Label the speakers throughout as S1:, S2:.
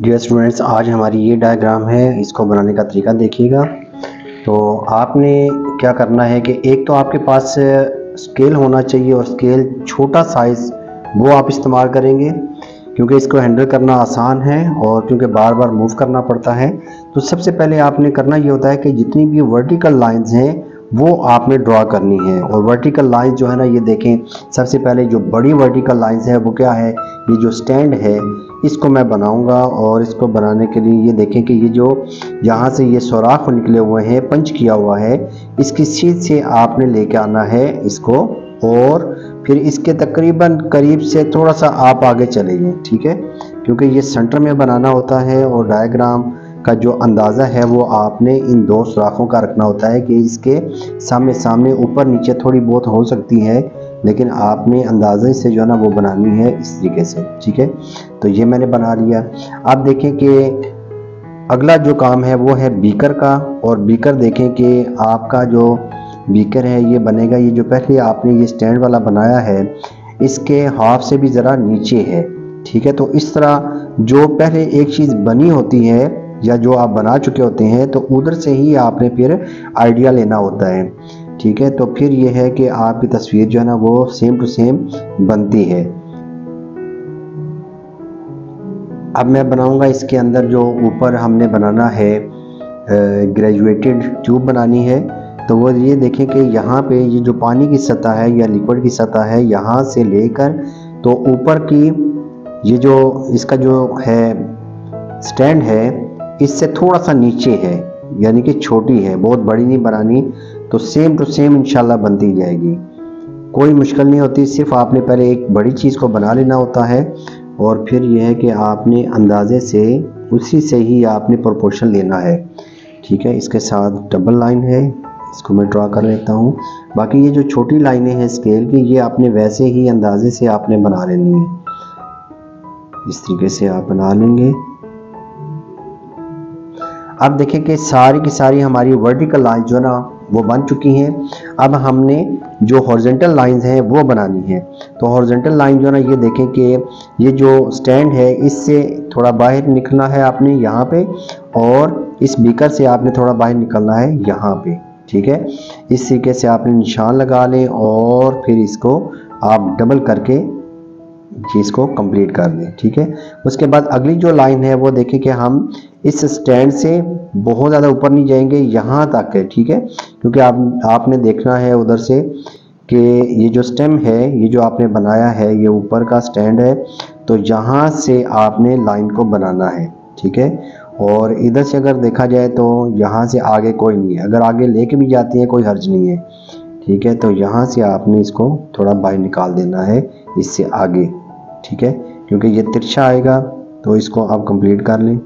S1: Dear students, आज हमारी ये डायग्राम है। इसको बनाने का तरीका देखिएगा। तो आपने क्या करना है कि एक तो आपके पास स्केल होना चाहिए और स्केल छोटा साइज़ वो आप इस्तेमाल करेंगे क्योंकि इसको हैंडल करना आसान है और क्योंकि बार बार मूव करना पड़ता है। तो सबसे पहले आपने करना ये होता है कि जितनी भी वर्टिकल लाइंस हैं वो आपने ड्रॉ करनी है। और वर्टिकल लाइंस जो है ना, ये देखें, सबसे पहले जो बड़ी वर्टिकल लाइंस है वो क्या है, ये जो स्टैंड है इसको मैं बनाऊंगा। और इसको बनाने के लिए ये देखें कि ये जो यहाँ से ये सुराख निकले हुए हैं, पंच किया हुआ है, इसकी सीध से आपने लेके आना है इसको और फिर इसके तकरीबन करीब से थोड़ा सा आप आगे चलेंगे, ठीक है, क्योंकि ये सेंटर में बनाना होता है। और डायग्राम का जो अंदाज़ा है वो आपने इन दो सुराखों का रखना होता है कि इसके सामने सामने ऊपर नीचे थोड़ी बहुत हो सकती है, लेकिन आपने अंदाजे से जो है ना वो बनानी है इस तरीके से, ठीक है। तो ये मैंने बना लिया। आप देखें कि अगला जो काम है वो है बीकर का। और बीकर देखें कि आपका जो बीकर है ये बनेगा, ये जो पहले आपने ये स्टैंड वाला बनाया है इसके हाफ से भी ज़रा नीचे है, ठीक है। तो इस तरह जो पहले एक चीज़ बनी होती है या जो आप बना चुके होते हैं तो उधर से ही आपने फिर आइडिया लेना होता है, ठीक है। तो फिर ये है कि आपकी तस्वीर जो है ना वो सेम टू सेम बनती है। अब मैं बनाऊंगा इसके अंदर जो ऊपर हमने बनाना है ग्रेजुएटेड ट्यूब बनानी है। तो वो ये देखें कि यहाँ पे ये जो पानी की सतह है या लिक्विड की सतह है, यहाँ से लेकर तो ऊपर की ये जो इसका जो है स्टैंड है इससे थोड़ा सा नीचे है, यानी कि छोटी है, बहुत बड़ी नहीं बनानी। तो सेम टू सेम इंशाल्लाह बनती जाएगी, कोई मुश्किल नहीं होती। सिर्फ आपने पहले एक बड़ी चीज़ को बना लेना होता है और फिर यह है कि आपने अंदाजे से उसी से ही आपने प्रोपोर्शन लेना है, ठीक है। इसके साथ डबल लाइन है, इसको मैं ड्रा कर लेता हूँ। बाकी ये जो छोटी लाइनें हैं स्केल की, ये आपने वैसे ही अंदाजे से आपने बना लेनी है, इस तरीके से आप बना लेंगे। अब देखें कि सारी की सारी हमारी वर्टिकल लाइन जो है ना वो बन चुकी हैं। अब हमने जो हॉरिजॉन्टल लाइंस हैं वो बनानी है। तो हॉरिजॉन्टल लाइन जो है ना, ये देखें कि ये जो स्टैंड है इससे थोड़ा बाहर निकलना है आपने यहाँ पे, और इस बीकर से आपने थोड़ा बाहर निकलना है यहाँ पे, ठीक है। इस तरीके से आपने निशान लगा लें और फिर इसको आप डबल करके चीज़ को कंप्लीट कर लें, ठीक है। उसके बाद अगली जो लाइन है वो देखें कि हम इस स्टैंड से बहुत ज़्यादा ऊपर नहीं जाएंगे, यहाँ तक है, ठीक है, क्योंकि आपने देखना है उधर से कि ये जो स्टेम है, ये जो आपने बनाया है, ये ऊपर का स्टैंड है, तो यहाँ से आपने लाइन को बनाना है, ठीक है। और इधर से अगर देखा जाए तो यहाँ से आगे कोई नहीं है, अगर आगे लेके भी जाती है कोई हर्ज नहीं है, ठीक है। तो यहाँ से आपने इसको थोड़ा बाहर निकाल देना है इससे आगे, ठीक है, क्योंकि ये तिरछा आएगा। तो इसको आप कंप्लीट कर लें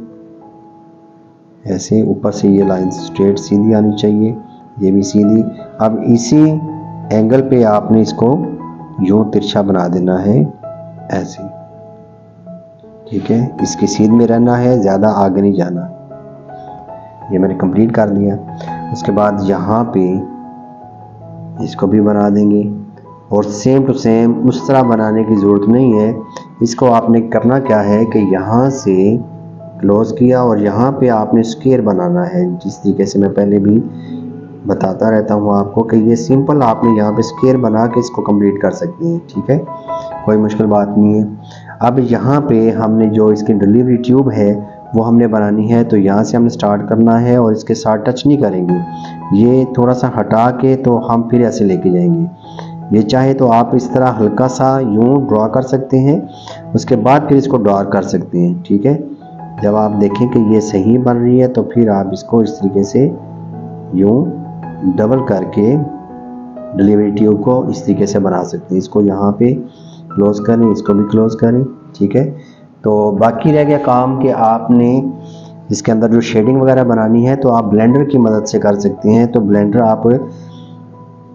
S1: ऐसे, ऊपर से ये लाइन स्ट्रेट सीधी आनी चाहिए, ये भी सीधी। अब इसी एंगल पे आपने इसको यूं तिरछा बना देना है ऐसे, ठीक है। इसकी सीध में रहना है, ज़्यादा आगे नहीं जाना। ये मैंने कंप्लीट कर दिया। उसके बाद यहाँ पे इसको भी बना देंगे और सेम टू सेम उस तरह बनाने की ज़रूरत नहीं है। इसको आपने करना क्या है कि यहाँ से क्लोज किया और यहाँ पे आपने स्क्वायर बनाना है, जिस तरीके से मैं पहले भी बताता रहता हूँ आपको कि ये सिंपल आपने यहाँ पे स्क्वायर बना के इसको कंप्लीट कर सकते हैं, ठीक है, कोई मुश्किल बात नहीं है। अब यहाँ पे हमने जो इसकी डिलीवरी ट्यूब है वो हमने बनानी है। तो यहाँ से हमने स्टार्ट करना है और इसके साथ टच नहीं करेंगे, ये थोड़ा सा हटा के तो हम फिर ऐसे लेके जाएंगे। ये चाहे तो आप इस तरह हल्का सा यूँ ड्रॉ कर सकते हैं, उसके बाद फिर इसको ड्रॉ कर सकते हैं, ठीक है। जब आप देखें कि ये सही बन रही है तो फिर आप इसको इस तरीके से यूँ डबल करके डिलीवरी ट्यूब को इस तरीके से बना सकते हैं। इसको यहाँ पे क्लोज करें, इसको भी क्लोज करें, ठीक है। तो बाकी रह गया काम कि आपने इसके अंदर जो शेडिंग वगैरह बनानी है तो आप ब्लेंडर की मदद से कर सकते हैं। तो ब्लेंडर आप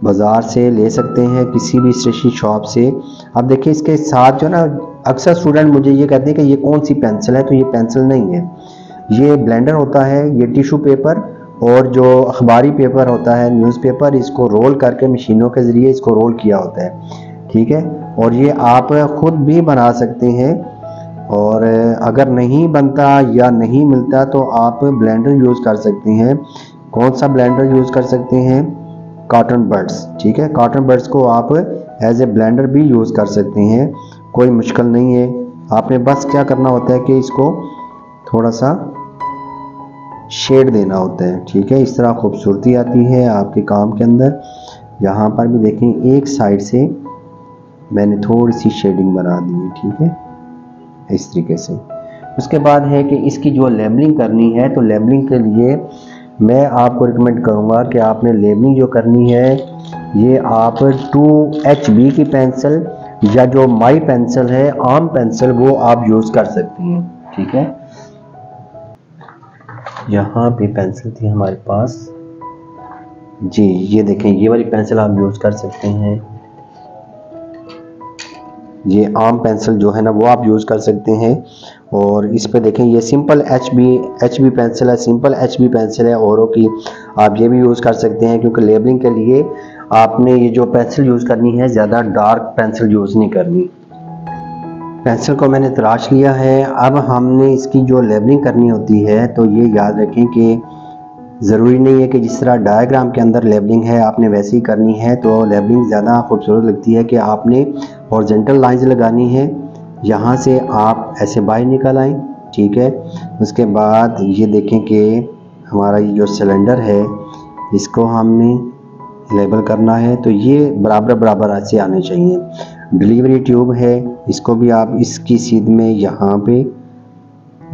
S1: बाज़ार से ले सकते हैं, किसी भी स्टेशनरी शॉप से। अब देखिए इसके साथ जो ना, अक्सर स्टूडेंट मुझे ये कहते हैं कि ये कौन सी पेंसिल है, तो ये पेंसिल नहीं है, ये ब्लेंडर होता है। ये टिश्यू पेपर और जो अखबारी पेपर होता है, न्यूज़पेपर, इसको रोल करके मशीनों के ज़रिए इसको रोल किया होता है, ठीक है। और ये आप खुद भी बना सकते हैं और अगर नहीं बनता या नहीं मिलता तो आप ब्लेंडर यूज़ कर सकते हैं। कौन सा ब्लेंडर यूज़ कर सकते हैं? Cotton buds. ठीक है, कॉटन बड्स को आप एज ए ब्लेंडर भी यूज़ कर सकते हैं, कोई मुश्किल नहीं है। आपने बस क्या करना होता है कि इसको थोड़ा सा शेड देना होता है। ठीक है, इस तरह खूबसूरती आती है आपके काम के अंदर। यहाँ पर भी देखें, एक साइड से मैंने थोड़ी सी शेडिंग बना दी है। ठीक है, इस तरीके से। उसके बाद है कि इसकी जो लेबलिंग करनी है, तो लेबलिंग के लिए मैं आपको रिकमेंड करूँगा कि आपने लेबलिंग जो करनी है ये आप 2HB की पेंसिल या जो माई पेंसिल है, आम पेंसिल, वो आप यूज़ कर सकती हैं। ठीक है, यहाँ पे पेंसिल थी हमारे पास जी, ये देखें, ये वाली पेंसिल आप यूज़ कर सकते हैं। ये आम पेंसिल जो है ना वो आप यूज़ कर सकते हैं। और इस पे देखें, ये सिंपल HB पेंसिल है, सिंपल HB पेंसिल है। औरों की आप ये भी यूज़ कर सकते हैं, क्योंकि लेबलिंग के लिए आपने ये जो पेंसिल यूज़ करनी है, ज़्यादा डार्क पेंसिल यूज़ नहीं करनी। पेंसिल को मैंने तराश लिया है। अब हमने इसकी जो लेबलिंग करनी होती है, तो ये याद रखें कि ज़रूरी नहीं है कि जिस तरह डायग्राम के अंदर लेबलिंग है आपने वैसे ही करनी है। तो लेबलिंग ज़्यादा खूबसूरत लगती है कि आपने हॉरिजॉन्टल लाइंस लगानी है। यहाँ से आप ऐसे बाहर निकल आएँ। ठीक है, उसके बाद ये देखें कि हमारा ये जो सिलेंडर है इसको हमने लेबल करना है, तो ये बराबर बराबर ऐसे आने चाहिए। डिलीवरी ट्यूब है, इसको भी आप इसकी सीध में यहाँ पे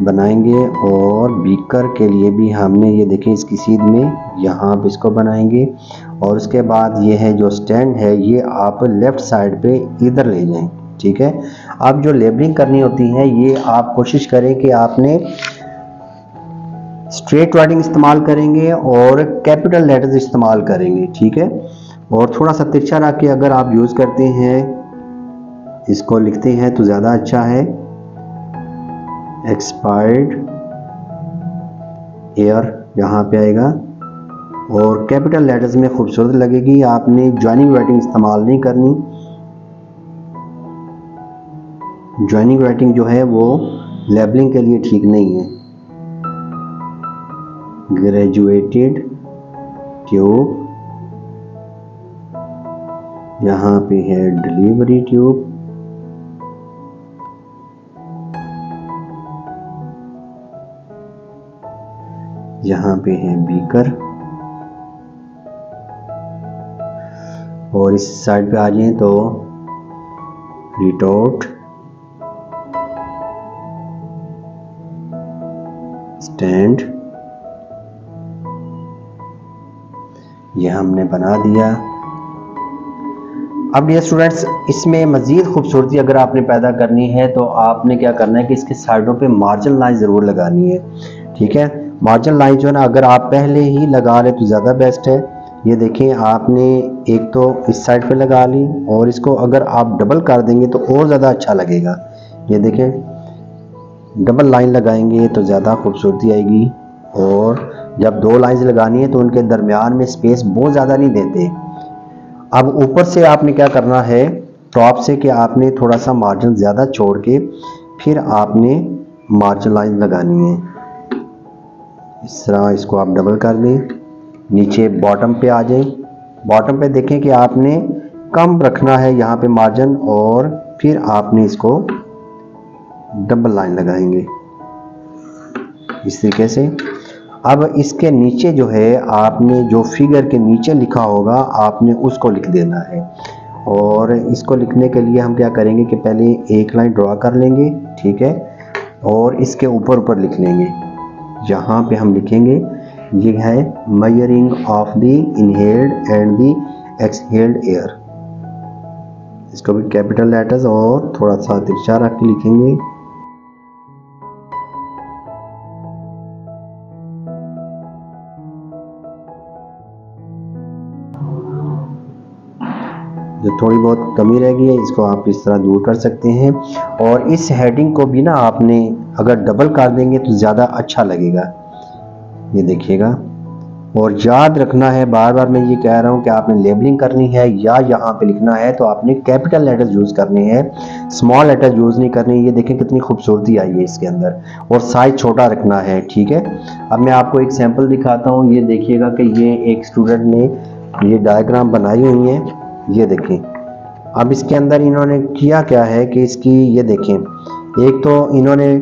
S1: बनाएंगे। और बीकर के लिए भी हमने ये देखें इसकी सीध में यहाँ पे इसको बनाएंगे। और उसके बाद ये है जो स्टैंड है, ये आप लेफ़्ट साइड पे इधर ले जाएं। ठीक है, अब जो लेबलिंग करनी होती है ये आप कोशिश करें कि आपने स्ट्रेट राइटिंग इस्तेमाल करेंगे और कैपिटल लेटर्स इस्तेमाल करेंगे। ठीक है, और थोड़ा सा तिरछा रख के अगर आप यूज़ करते हैं, इसको लिखते हैं तो ज़्यादा अच्छा है। एक्सपायर्ड एयर यहाँ पे आएगा और कैपिटल लेटर्स में खूबसूरत लगेगी। आपने जॉइनिंग राइटिंग इस्तेमाल नहीं करनी। जॉइनिंग राइटिंग जो है वो लेबलिंग के लिए ठीक नहीं है। ग्रेजुएटेड ट्यूब, यहाँ पे है डिलीवरी ट्यूब, यहाँ पे है बीकर। और इस साइड पे आ जाएं तो रिटोर्ट, स्टैंड, ये हमने बना दिया। अब ये स्टूडेंट्स, इसमें मज़ीद खूबसूरती अगर आपने पैदा करनी है तो आपने क्या करना है कि इसके साइडों पे मार्जिन लाइन ज़रूर लगानी है। ठीक है, मार्जिन लाइन जो है ना अगर आप पहले ही लगा लें तो ज़्यादा बेस्ट है। ये देखें, आपने एक तो इस साइड पे लगा ली और इसको अगर आप डबल कर देंगे तो और ज़्यादा अच्छा लगेगा। ये देखें, डबल लाइन लगाएंगे तो ज़्यादा खूबसूरती आएगी। और जब दो लाइंस लगानी है तो उनके दरमियान में स्पेस बहुत ज़्यादा नहीं देते। अब ऊपर से आपने क्या करना है, टॉप से, कि आपने थोड़ा सा मार्जिन ज़्यादा छोड़ के फिर आपने मार्जिन लाइन लगानी है। इस तरह इसको आप डबल कर दें। नीचे बॉटम पे आ जाएं। बॉटम पे देखें कि आपने कम रखना है यहाँ पे मार्जिन, और फिर आपने इसको डबल लाइन लगाएंगे इस तरीके से। अब इसके नीचे जो है आपने जो फिगर के नीचे लिखा होगा आपने उसको लिख देना है। और इसको लिखने के लिए हम क्या करेंगे कि पहले एक लाइन ड्रॉ कर लेंगे। ठीक है, और इसके ऊपर ऊपर लिख लेंगे। यहाँ पे हम लिखेंगे, ये है measuring of the inhaled and the exhaled air. इसको भी कैपिटल लेटर्स और थोड़ा सा तिरछा रख के लिखेंगे। जो थोड़ी बहुत कमी रह गई है इसको आप इस तरह दूर कर सकते हैं। और इस हेडिंग को भी ना आपने अगर डबल कर देंगे तो ज़्यादा अच्छा लगेगा। ये देखिएगा, और याद रखना है, बार बार मैं ये कह रहा हूँ कि आपने लेबलिंग करनी है या यहाँ पे लिखना है तो आपने कैपिटल लेटर्स यूज़ करने हैं, स्मॉल लेटर्स यूज़ नहीं करनी। ये देखें कितनी खूबसूरती आई है इसके अंदर, और साइज छोटा रखना है, ठीक है। अब मैं आपको एक सैंपल दिखाता हूँ। ये देखिएगा कि ये एक स्टूडेंट ने ये डायग्राम बनाई हुई है, ये देखें। अब इसके अंदर इन्होंने किया क्या है कि इसकी ये देखें, एक तो इन्होंने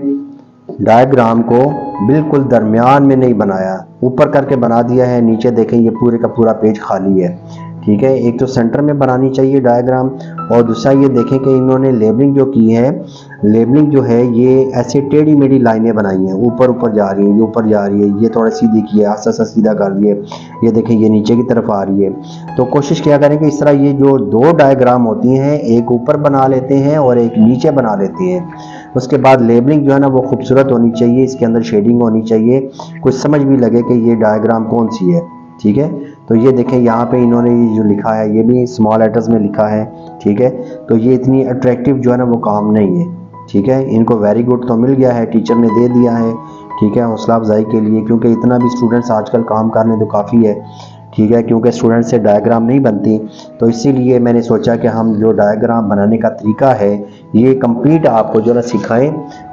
S1: डायग्राम को बिल्कुल दरमियान में नहीं बनाया, ऊपर करके बना दिया है। नीचे देखें ये पूरे का पूरा पेज खाली है, ठीक है। एक तो सेंटर में बनानी चाहिए डायग्राम, और दूसरा ये देखें कि इन्होंने लेबलिंग जो की है, लेबलिंग जो है ये ऐसे टेढ़ी मेढ़ी लाइनें बनाई हैं, ऊपर ऊपर जा रही है, ये ऊपर जा रही है, ये थोड़ा सीधी की है, आस्ता आस्ता सीधा कर दिए, ये देखें ये नीचे की तरफ आ रही है। तो कोशिश किया करें कि इस तरह ये जो दो डायग्राम होती हैं, एक ऊपर बना लेते हैं और एक नीचे बना लेते हैं। उसके बाद लेबलिंग जो है ना वो खूबसूरत होनी चाहिए, इसके अंदर शेडिंग होनी चाहिए, कुछ समझ भी लगे कि ये डायग्राम कौन सी है, ठीक है। तो ये देखें यहाँ पे इन्होंने ये जो लिखा है ये भी स्मॉल लेटर्स में लिखा है, ठीक है। तो ये इतनी अट्रैक्टिव जो है ना वो काम नहीं है, ठीक है। इनको वेरी गुड तो मिल गया है, टीचर ने दे दिया है, ठीक है, हौसला अफजाई के लिए, क्योंकि इतना भी स्टूडेंट्स आजकल काम कर लें तो काफ़ी है, ठीक है, क्योंकि स्टूडेंट से डायग्राम नहीं बनती। तो इसीलिए मैंने सोचा कि हम जो डायग्राम बनाने का तरीका है ये कंप्लीट आपको जो है सिखाएं।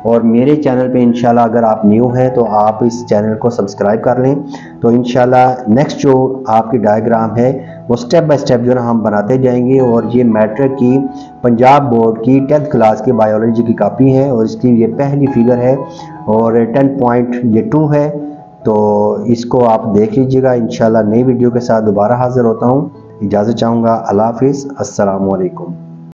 S1: और मेरे चैनल पे इंशाल्लाह अगर आप न्यू हैं तो आप इस चैनल को सब्सक्राइब कर लें, तो इंशाल्लाह नेक्स्ट जो आपकी डायग्राम है वो स्टेप बाय स्टेप जो है हम बनाते जाएंगे। और ये मैट्रिक की पंजाब बोर्ड की 10th क्लास की बायोलॉजी की कॉपी है, और इसकी ये पहली फिगर है और 10.2 है। तो इसको आप देख लीजिएगा। इंशाल्लाह नई वीडियो के साथ दोबारा हाजिर होता हूँ, इजाज़त चाहूँगा। अल्लाह हाफिज़, अस्सलामु अलैकुम।